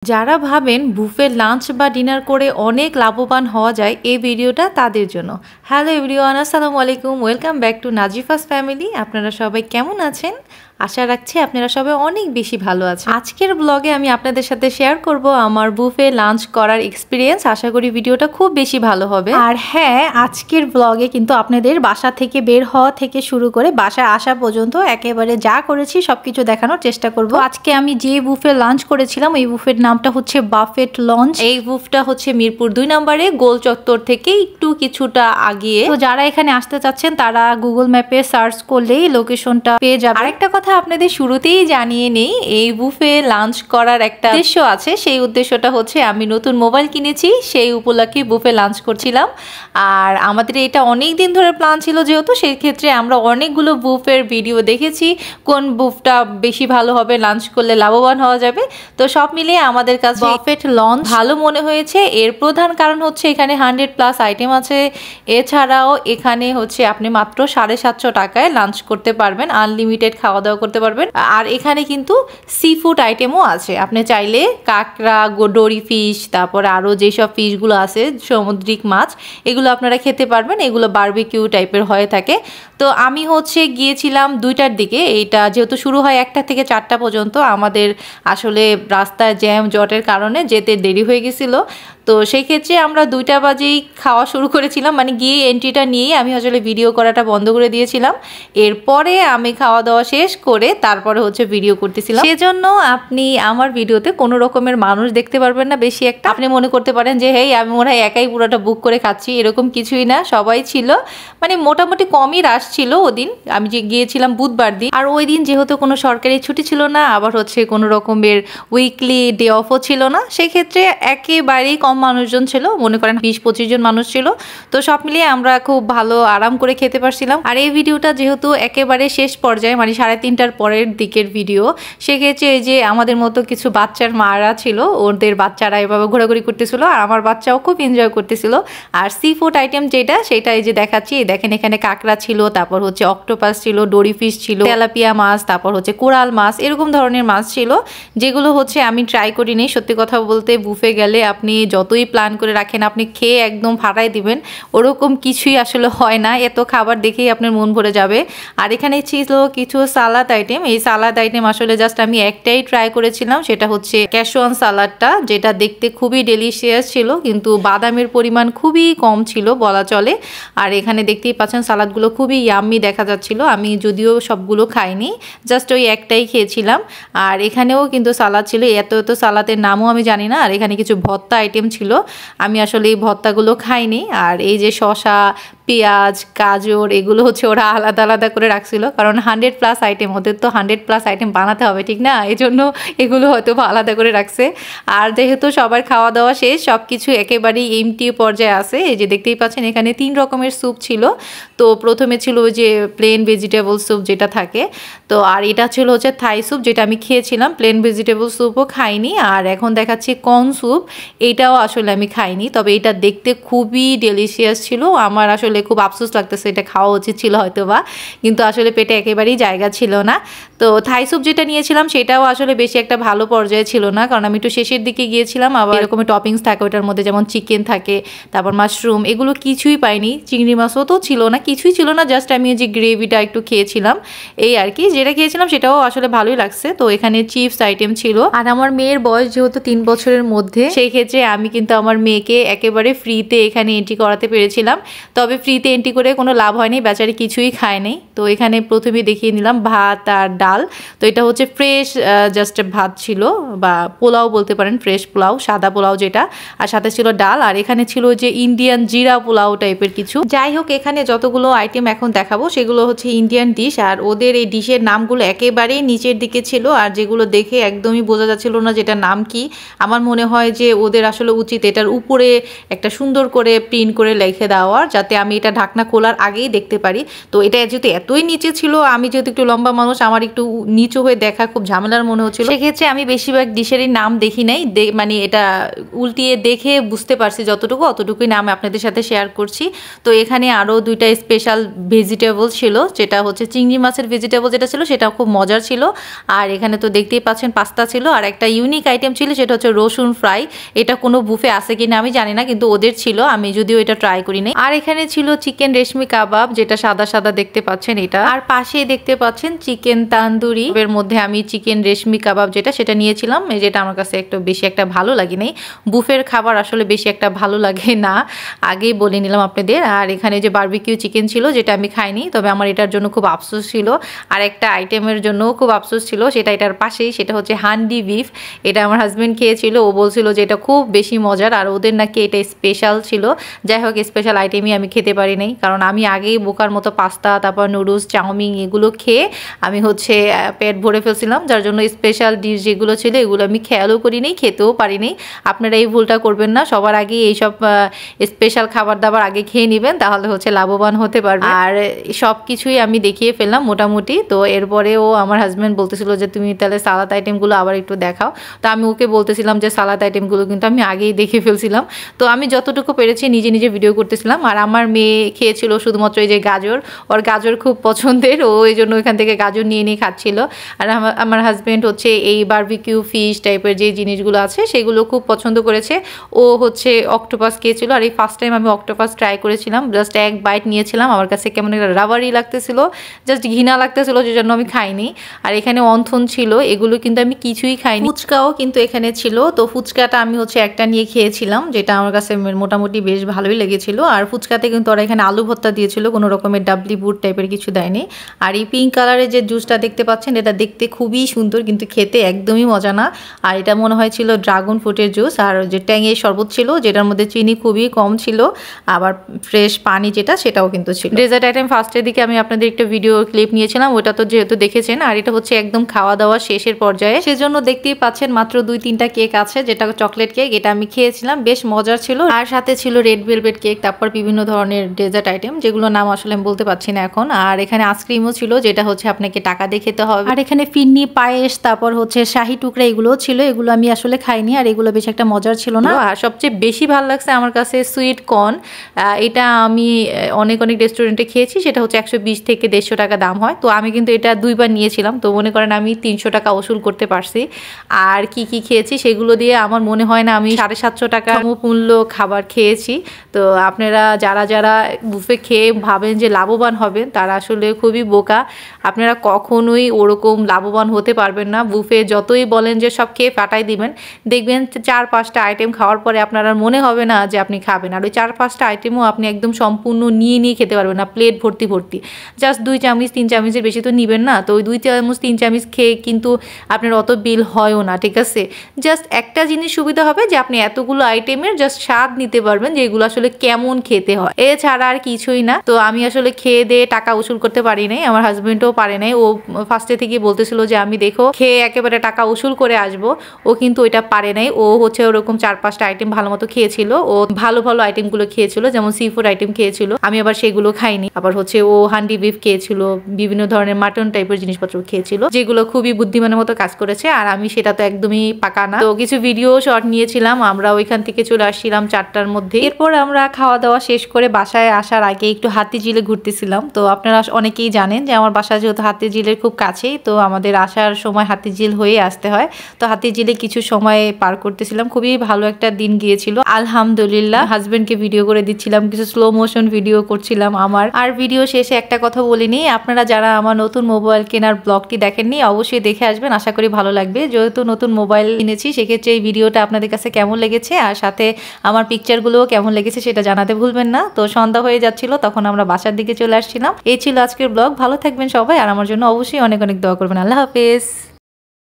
যারা ভাবেন buffet lunch বা ডিনার করে অনেক লাভবান হওয়া যায় এই ভিডিওটা তাদের জন্য। হ্যালো এভরিওয়ান, আসসালামু আলাইকুম, ওয়েলকাম ব্যাক টু নাজিফাস ফ্যামিলি। আপনারা সবাই কেমন আছেন? আশা রাখছি আপনারা সবাই অনেক বেশি ভালো আছেন। আজকের ব্লগে আমি আপনাদের সাথে শেয়ার করব আমার বুফে লাঞ্চ করার এক্সপিরিয়েন্স। আশা করি ভিডিওটা খুব বেশি ভালো হবে। আর হ্যাঁ, আজকের ব্লগে কিন্তু আপনাদের বাসা থেকে বের হওয়া থেকে শুরু করে বাসায় আসা পর্যন্ত একেবারে যা করেছি সবকিছু দেখানোর চেষ্টা করব। আজকে আমি যে বুফে লাঞ্চ করেছিলাম এই বুফের নামটা হচ্ছে বাফেট লঞ্চ। এই বুফটা হচ্ছে মিরপুর 2 নম্বরে গোল চত্বর থেকে একটু কিছুটা আগিয়ে। তো যারা এখানে আসতে চাচ্ছেন তারা গুগল ম্যাপে সার্চ করলেই লোকেশনটা পেয়ে যাবে। আরেকটা কথা আপনাদের শুরুতেই জানিয়ে নেই, এই বুফে লাঞ্চ করার একটা উদ্দেশ্য আছে। সেই উদ্দেশ্যটা হচ্ছে আমি নতুন মোবাইল কিনেছি, সেই উপলক্ষে বুফে লাঞ্চ করছিলাম। আর আমাদের এটা অনেক দিন ধরে প্ল্যান ছিল, যেহেতু সেই ক্ষেত্রে আমরা অনেকগুলো বুফের ভিডিও দেখেছি কোন বুফটা বেশি ভালো হবে, লাঞ্চ করলে লাভবান হওয়া যাবে। তো সব মিলিয়ে আমাদের কাছে বাফেট লঞ্চ ভালো মনে হয়েছে। এর প্রধান কারণ হচ্ছে এখানে 100+ আইটেম আছে। এছাড়াও এখানে হচ্ছে আপনি মাত্র 750 টাকায় লাঞ্চ করতে পারবেন, আনলিমিটেড খাওয়া দাওয়া করতে পারবেন। আর এখানে কিন্তু সি ফুড আইটেমও আছে। আপনি চাইলে কাঁকড়া, ডোরি ফিশ, তারপরে আরও যেসব ফিশগুলো আছে সামুদ্রিক মাছ, এগুলো আপনারা খেতে পারবেন। এগুলো বারবিকিউ টাইপের হয়ে থাকে। তো আমি হচ্ছে গিয়েছিলাম 2টার দিকে। এইটা যেহেতু শুরু হয় 1টা থেকে 4টা পর্যন্ত, আমাদের আসলে রাস্তায় জ্যাম জটের কারণে যেতে দেরি হয়ে গেছিলো। তো সেই ক্ষেত্রে আমরা 2টা বাজেই খাওয়া শুরু করেছিলাম, মানে গিয়ে এন্ট্রিটা নিয়েই আমি আসলে ভিডিও করাটা বন্ধ করে দিয়েছিলাম। এরপরে আমি খাওয়া দাওয়া শেষ করে তারপরে হচ্ছে ভিডিও করতেছিলাম। সেজন্য আপনি আমার ভিডিওতে কোনো রকমের মানুষ দেখতে পারবেন না বেশি একটা। আপনি মনে করতে পারেন যে হেই আমি মনে হয় একাই পুরোটা বুক করে খাচ্ছি, এরকম কিছুই না। সবাই ছিল, মানে মোটামুটি কমই রাশ ছিল ওদিন। আমি যে গিয়েছিলাম বুধবার দিন, আর ওই দিন যেহেতু কোনো সরকারি ছুটি ছিল না, আবার হচ্ছে কোনো রকমের উইকলি ডে অফও ছিল না, সেক্ষেত্রে একেবারেই কম মানুষজন ছিল। মনে করেন 20-25 জন মানুষ ছিল। তো সব মিলিয়ে আমরা খুব ভালো আরাম করে খেতে পারছিলাম। আর এই ভিডিওটা যেহেতু একেবারে শেষ পর্যায়ে, মানে 3:30টার পরের দিকের ভিডিও, সেক্ষেত্রে এই যে আমাদের মতো কিছু বাচ্চার মারা ছিল, ওদের বাচ্চারা এভাবে ঘোরাঘুরি করতেছিল, আর আমার বাচ্চাও খুব এনজয় করতেছিল। আর সি ফুড আইটেম যেটা, সেটা এই যে দেখাচ্ছি, দেখেন এখানে কাঁকড়া ছিল, তারপর হচ্ছে অক্টোপাস ছিল, ডোরি ফিশ ছিল, তেলাপিয়া মাছ, তারপর হচ্ছে কোরাল মাছ, এরকম ধরনের মাছ ছিল, যেগুলো হচ্ছে আমি ট্রাই করিনি। সত্যি কথা বলতে বুফে গেলে আপনি যতই প্ল্যান করে রাখেন, আপনি খেয়ে একদম ফাটাই দিবেন, ওরকম কিছুই আসলে হয় না। এত খাবার দেখেই আপনার মন ভরে যাবে। আর এখানে ছিল কিছু সালাদ আইটেম। এই সালাদ আইটেম আসলে জাস্ট আমি একটাই ট্রাই করেছিলাম, সেটা হচ্ছে ক্যাশোয়ান সালাডটা, যেটা দেখতে খুবই ডেলিশিয়াস ছিল, কিন্তু বাদামের পরিমাণ খুবই কম ছিল বলা চলে। আর এখানে দেখতেই পাচ্ছেন সালাদগুলো খুবই ইয়াম্মি দেখা যাচ্ছিল। আমি যদিও সবগুলো খাইনি, জাস্ট ওই একটাই খেয়েছিলাম। আর এখানেও কিন্তু সালাদ ছিল, এত সালাদের নামও আমি জানি না। আর এখানে কিছু ভর্তা আইটেম ছিল, আমি আসলে এই ভর্তাগুলো খাইনি। আর এই যে শসা, পেঁয়াজ, গাজর, এগুলো হচ্ছে ওরা আলাদা আলাদা করে রাখছিল, কারণ 100+ আইটেম, ওদের তো 100+ আইটেম বানাতে হবে, ঠিক না? এই জন্য এগুলো হয়তো আলাদা করে রাখছে। আর যেহেতু সবার খাওয়া দাওয়া শেষ, সব কিছু একেবারেই এমটি পর্যায়ে আছে। এই যে দেখতেই পাচ্ছেন এখানে 3 রকমের স্যুপ ছিল। তো প্রথমে ছিল ওই যে প্লেন ভেজিটেবল স্যুপ যেটা থাকে, তো আর এটা ছিল হচ্ছে থাই স্যুপ, যেটা আমি খেয়েছিলাম। প্লেন ভেজিটেবল স্যুপও খাইনি। আর এখন দেখাচ্ছি কর্ন স্যুপ, এইটাও আসলে আমি খাইনি, তবে এটা দেখতে খুবই ডেলিশিয়াস ছিল। আমার আসলে খুব আফসোস লাগতেছে, এটা খাওয়া উচিত ছিল হয়তো বা, কিন্তু আসলে পেটে একেবারেই জায়গা ছিল না। তো থাই স্যুপ যেটা নিয়েছিলাম সেটাও আসলে বেশি একটা ভালো পর্যায়ে ছিল না, কারণ আমি একটু শেষের দিকে গিয়েছিলাম। আবার এরকমের টপিংস থাকে ওটার মধ্যে, যেমন চিকেন থাকে, তারপর মাশরুম, এগুলো কিছুই পাইনি। চিংড়ি মাছও তো ছিল না, কিছুই ছিল না। জাস্ট আমি যে গ্রেভিটা একটু খেয়েছিলাম, এই আর কি। যেটা খেয়েছিলাম সেটাও আসলে ভালোই লাগছে। তো এখানে চিপস আইটেম ছিল। আর আমার মেয়ের বয়স যেহেতু 3 বছরের মধ্যে, সেই ক্ষেত্রে আমি কিন্তু আমার মেয়েকে একেবারে ফ্রিতে এখানে এন্ট্রি করাতে পেরেছিলাম। তবে ফ্রিতে এন্ট্রি করে কোনো লাভ হয়নি, বেচারি কিছুই খায়নি। তো এখানে প্রথমে দেখিয়ে নিলাম ভাত আর ডাল। তো এটা হচ্ছে ফ্রেশ জাস্ট ভাত ছিল, বা পোলাও বলতে পারেন, ফ্রেশ পোলাও, সাদা পোলাও যেটা। আর সাথে ছিল ডাল। আর এখানে ছিল যে ইন্ডিয়ান জিরা পোলাও টাইপের কিছু। যাই হোক, এখানে যতগুলো আইটেম এখন দেখাবো সেগুলো হচ্ছে ইন্ডিয়ান ডিশ। আর ওদের এই ডিশের নামগুলো একেবারেই নিচের দিকে ছিল, আর যেগুলো দেখে একদমই বোঝা যাচ্ছিল না যেটা নাম কি। আমার মনে হয় যে ওদের আসলে উচিত এটার উপরে একটা সুন্দর করে প্রিন্ট করে লিখে দেওয়ার, যাতে আমি এটা ঢাকনা খোলার আগেই দেখতে পারি। তো এটা যেহেতু এত এতই নিচে ছিল, আমি যেহেতু একটু লম্বা মানুষ আমার একটু নিচু হয়ে দেখা খুব ঝামেলার মনে হচ্ছিল, সেক্ষেত্রে আমি বেশিরভাগ ডিশেরই নাম দেখি নাই, মানে এটা উল্টিয়ে দেখে বুঝতে পারছি যতটুকু অতটুকুই নাম আপনাদের সাথে শেয়ার করছি। তো এখানে আরও দুইটা স্পেশাল ভেজিটেবল ছিল, যেটা হচ্ছে চিংড়ি মাছের ভেজিটেবল যেটা ছিল সেটা খুব মজার ছিল। আর এখানে তো দেখতেই পাচ্ছেন পাস্তা ছিল, আর একটা ইউনিক আইটেম ছিল সেটা হচ্ছে রসুন ফ্রাই। এটা কোনো বুফে আছে কিনা আমি জানি না, কিন্তু ওদের ছিল, আমি যদিও এটা ট্রাই করি নাই। আর এখানে ছিল চিকেন রেশমি কাবাব, যেটা সাদা সাদা দেখতে পাচ্ছেন এটা, আর পাশেই দেখতে পাচ্ছেন চিকেন তান্দুরি। এর মধ্যে আমি চিকেন রেশমি কাবাব সেটা নিয়েছিলাম, যেটা আমার কাছে একটু বেশি একটা ভালো লাগে নাই। বুফের খাবার আসলে বেশি একটা ভালো লাগে না, আগেই বলে নিলাম আপনাদের। আর এখানে যে বারবিকিউ চিকেন ছিল যেটা আমি খাইনি, তবে আমার এটার জন্য খুব আফসোস ছিল। আর একটা আইটেমের জন্য খুব আফসোস ছিল, সেটা এটার পাশেই, সেটা হচ্ছে হান্ডি বিফ। এটা আমার হাজব্যান্ড খেয়েছিল, ও বলছিল যে এটা খুব বেশি মজার, আর ওদের নাকি এটা স্পেশাল ছিল। যাই হোক, স্পেশাল আইটেমই আমি খেতে পারি নাই, কারণ আমি আগেই বোকার মতো পাস্তা, তারপর নুডলস, চাউমিন এগুলো খেয়ে আমি হচ্ছে পেট ভরে ফেলছিলাম, যার জন্য স্পেশাল ডিশ যেগুলো ছিল এগুলো আমি খেয়ালও করি নাই, খেতেও পারি নাই। আপনারা এই ভুলটা করবেন না, সবার আগে এইসব স্পেশাল খাবার দাবার আগে খেয়ে নেবেন, তাহলে হচ্ছে লাভবান হতে পারবে। আর সব কিছুই আমি দেখিয়ে ফেললাম মোটামুটি। তো এরপরেও আমার হাজব্যান্ড বলতেছিল যে তুমি তাহলে সালাদ আইটেমগুলো আবার একটু দেখাও। তো আমি ওকে বলতেছিলাম যে সালাদ আইটেমগুলো কিন্তু আমি আগেই দেখে ফেলছিলাম। তো আমি যতটুকু পেরেছি নিজে নিজে ভিডিও করতেছিলাম। আর আমার মেয়ে খেয়েছিল শুধুমাত্র এই যে গাজর, ওর গাজর খুব পছন্দের, ও এই জন্য ওইখান থেকে গাজর নিয়ে নিয়ে খাচ্ছিল। আর আমার হাজব্যান্ড হচ্ছে এই বারবিকিউ ফিশ টাইপের যে জিনিসগুলো আছে সেগুলো খুব পছন্দ করেছে। ও হচ্ছে অক্টোপাস খেয়েছিল, আর এই ফার্স্ট টাইম আমি অক্টোপাস ট্রাই করেছিলাম। জাস্ট এক বাইট নিয়েছিলাম, আমার কাছে কেমন একটা রাবারি লাগতেছিল, জাস্ট ঘৃণা লাগতেছিল, যে জন্য আমি খাইনি। আর এখানে অন্থন ছিল, এগুলো কিন্তু আমি কিছুই খাইনি। ফুচকাও কিন্তু এখানে ছিল, তো ফুচকাটা আমি হচ্ছে একটা নিয়ে খেয়েছিলাম, যেটা আমার কাছে মোটামুটি বেশ ভালোই লেগেছিল। আর ফুচকাতে কিন্তু ওরা এখানে আলু ভর্তা দিয়েছিল, কোনো রকমের ডাবলি বুট টাইপের কিছু দেয়নি। আর এই পিঙ্ক কালারের যে জুসটা দেখতে পাচ্ছেন, এটা দেখতে খুবই সুন্দর, কিন্তু খেতে একদমই মজা না। আর এটা মনে হয় ছিল ড্রাগন ফ্রুটের জুস। আর যে ট্যাঙের শরবত ছিল, যেটার মধ্যে চিনি খুবই কম ছিল, আবার ফ্রেশ পানি যেটা সেটাও কিন্তু ছিল। ডেজার্ট আইটেম ফার্স্টের দিকে আমি আপনাদের একটা ভিডিও ক্লিপ নিয়েছিলাম, ওটা তো যেহেতু দেখেছেন। আর এটা হচ্ছে একদম খাওয়া দাওয়া শেষের পর্যায়ে, সেজন্য দেখতেই পাচ্ছেন মাত্র 2-3টা কেক আছে, যেটা চকলেট কেক, এটা আমি খেয়েছিলাম, বেশ মজার ছিল। আর সাথে ছিল রেড ভেলভেট কেক, তারপর বিভিন্ন ধরনের ডেজার্ট আইটেম, যেগুলো নাম আসলে আমি বলতে পারছি না এখন। আর এখানে আইসক্রিমও ছিল, যেটা হচ্ছে আপনাকে টাকা দিয়ে খেতে হবে। আর এখানে ফিরনি, পায়েস, তারপর হচ্ছে শাহি টুকরা, এগুলোও ছিল, এগুলো আমি আসলে খাইনি, আর এগুলো বেশ একটা মজার ছিল না। আর সবচেয়ে বেশি ভালো লাগছে আমার কাছে সুইট কর্ন, এটা আমি অনেক রেস্টুরেন্টে খেয়েছি, সেটা হচ্ছে 120 থেকে 150 টাকা দাম হয়। তো আমি কিন্তু এটা 2বার নিয়েছিলাম, তো মনে করেন আমি 300 টাকা ওসুল করতে পারছি। আর কি কি খেয়েছি সেগুলো দিয়ে আমার মনে হয় না আমি 750 টাকা মূল্য খাবার খেয়েছি। তো আপনারা যারা যারা বুফে খেয়ে ভাবেন যে লাভবান হবেন, তারা আসলে খুবই বোকা। আপনারা কখনোই ওরকম লাভবান হতে পারবেন না। বুফে যতই বলেন যে সব খেয়ে ফাটাই দিবেন, দেখবেন 4-5টা আইটেম খাওয়ার পরে আপনার আর মনে হবে না যে আপনি খাবেন। আর ওই 4-5টা আইটেমও আপনি একদম সম্পূর্ণ নিয়ে খেতে পারবেন না, প্লেট ভর্তি ভর্তি। জাস্ট 2 চামচ 3 চামচের বেশি তো নিবেন না। তো ওই 2 চামচ 3 চামচ খেয়ে কিন্তু আপনার অত বিল হয়ও না, ঠিক আছে। জাস্ট একটা জিনিস সুবিধা হবে যে আপনি এতগুলো আইটেমের জাস্ট স্বাদ নিতে পারবেন যে এগুলো আসলে কেমন খেতে হয়, এছাড়া আর কিছুই না। তো আমি আসলে খেয়ে দিয়ে টাকা উসুল করতে পারি নাই, আমার হাজবেন্ডও পারে নাই। ও ফার্স্টে থেকে বলতেছিল যে আমি দেখো খেয়ে একেবারে টাকা উসুল করে আসবো, ও কিন্তু ওইটা পারে নাই। ও হচ্ছে ওরকম 4-5টা আইটেম ভালো মতো খেয়েছিল, ও ভালো ভালো আইটেমগুলো খেয়েছিল, যেমন সি ফুড আইটেম খেয়েছিল, আমি আবার সেগুলো খাইনি। আবার হচ্ছে ও হান্ডি বিফ খেয়েছিল, বিভিন্ন ধরনের মাটন টাইপের জিনিসপত্র খেয়েছিল, যেগুলো খুবই বুদ্ধিমানের মতো কাজ করেছে। আর আমি সেটা তো একদমই পাকা না। তো কিছু ভিডিও শর্ট নিয়েছিলাম, আমরা ওইখান থেকে চলে আসছিলাম 4টার মধ্যে। এরপর আমরা খাওয়া দাওয়া শেষ করে বাসায় আসার আগে একটু হাতিঝিলে ঘুরতেছিলাম। তো আপনারা অনেকেই জানেন যে আমার বাসা যেহেতু হাতিঝিলের খুব কাছেই, তো আমাদের আসার সময় হাতিঝিল হয়ে আসতে হয়। তো হাতিঝিলে কিছু সময় পার করতেছিলাম, খুবই ভালো একটা দিন গিয়েছিল আলহামদুলিল্লাহ। হাজবেন্ডকে ভিডিও করে দিচ্ছিলাম, কিছু স্লো মোশন ভিডিও করছিলাম আমার। আর ভিডিও শেষে একটা কথা বলিনি, আপনারা যারা আমার নতুন মোবাইল কেনার ব্লগটি দেখেননি অবশ্যই দেখে আসবেন, আশা করি ভালো লাগবে। যেহেতু নতুন মোবাইল কিনেছি, সেক্ষেত্রে এই ভিডিওটা আপনাদের কাছে কেমন লেগেছে আর সাথে আমার পিকচারগুলোও কেমন লেগেছে সেটা জানাতে ভুলবেন না। তো সন্ধ্যা হয়ে যাচ্ছিল, তখন আমরা বাসার দিকে চলে আসছিলাম। এই ছিল আজকের ব্লগ। ভালো থাকবেন সবাই, আর আমার জন্য অবশ্যই অনেক দোয়া করবেন। আল্লাহ হাফেজ।